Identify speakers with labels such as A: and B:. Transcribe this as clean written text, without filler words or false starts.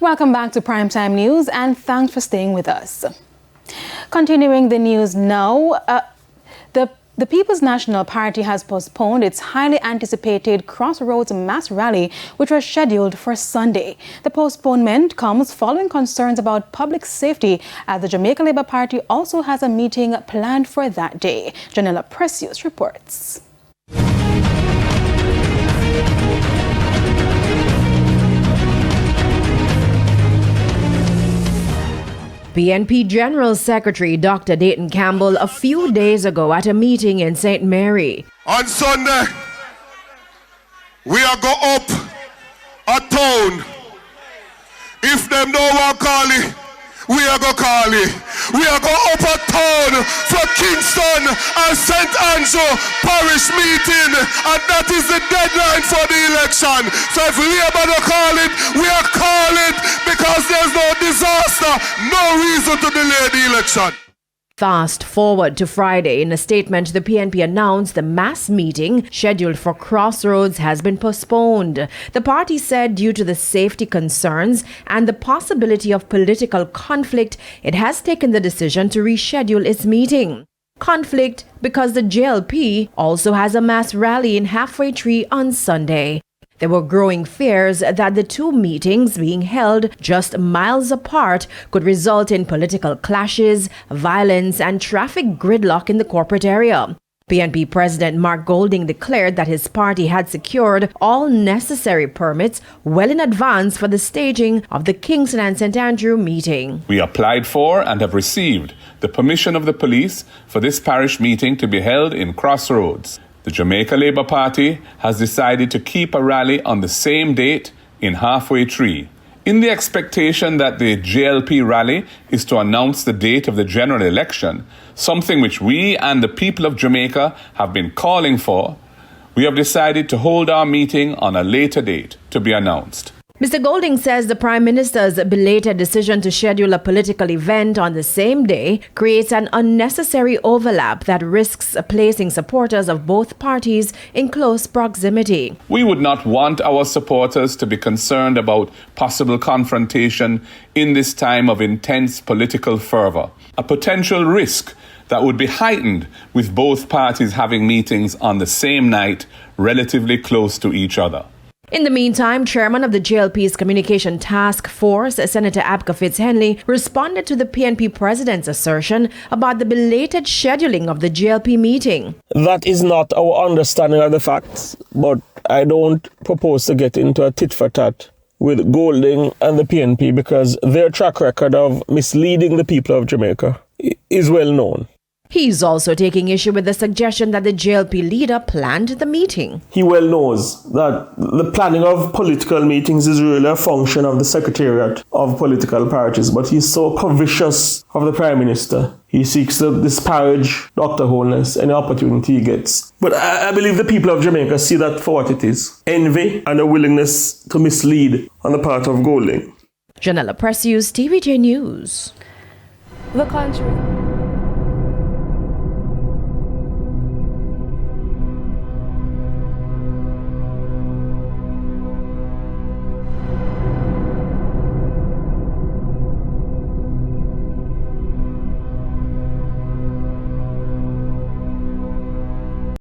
A: Welcome back to Primetime News and thanks for staying with us. Continuing the news now, the People's National Party has postponed its highly anticipated Crossroads mass rally, which was scheduled for Sunday. The postponement comes following concerns about public safety, as the Jamaica Labour Party also has a meeting planned for that day. Janella Precious reports.
B: PNP General Secretary Dr. Dayton Campbell a few days ago at a meeting in St. Mary.
C: On Sunday, we are go up a town. If them don't want call it, we are go call it. We are go up a town for Kingston and St. Andrew Parish meeting, and that is the deadline for the election. So if Labour don't call it, we are call it, because there's no disaster, no reason to delay the election.
B: Fast forward to Friday. In a statement, the PNP announced the mass meeting scheduled for Crossroads has been postponed. The party said due to the safety concerns and the possibility of political conflict, it has taken the decision to reschedule its meeting. Conflict because the JLP also has a mass rally in Halfway Tree on Sunday. There were growing fears that the two meetings being held just miles apart could result in political clashes, violence, and traffic gridlock in the corporate area. PNP President Mark Golding declared that his party had secured all necessary permits well in advance for the staging of the Kingston and St. Andrew meeting.
D: We applied for and have received the permission of the police for this parish meeting to be held in Crossroads. The Jamaica Labour Party has decided to keep a rally on the same date in Halfway Tree, in the expectation that the JLP rally is to announce the date of the general election, something which we and the people of Jamaica have been calling for. We have decided to hold our meeting on a later date to be announced.
B: Mr. Golding says the Prime Minister's belated decision to schedule a political event on the same day creates an unnecessary overlap that risks placing supporters of both parties in close proximity.
D: We would not want our supporters to be concerned about possible confrontation in this time of intense political fervor, a potential risk that would be heightened with both parties having meetings on the same night relatively close to each other.
B: In the meantime, Chairman of the JLP's Communication Task Force, Senator Abka Fitzhenley, responded to the PNP President's assertion about the belated scheduling of the JLP meeting.
E: That is not our understanding of the facts, but I don't propose to get into a tit-for-tat with Golding and the PNP because their track record of misleading the people of Jamaica is well known.
B: He's also taking issue with the suggestion that the JLP leader planned the meeting.
E: He well knows that the planning of political meetings is really a function of the Secretariat of Political Parties, but he's so covetous of the Prime Minister. He seeks to disparage Dr. Holness any opportunity he gets. But I believe the people of Jamaica see that for what it is. Envy and a willingness to mislead on the part of Golding.
B: Janella Precious, TVJ News.
A: The country.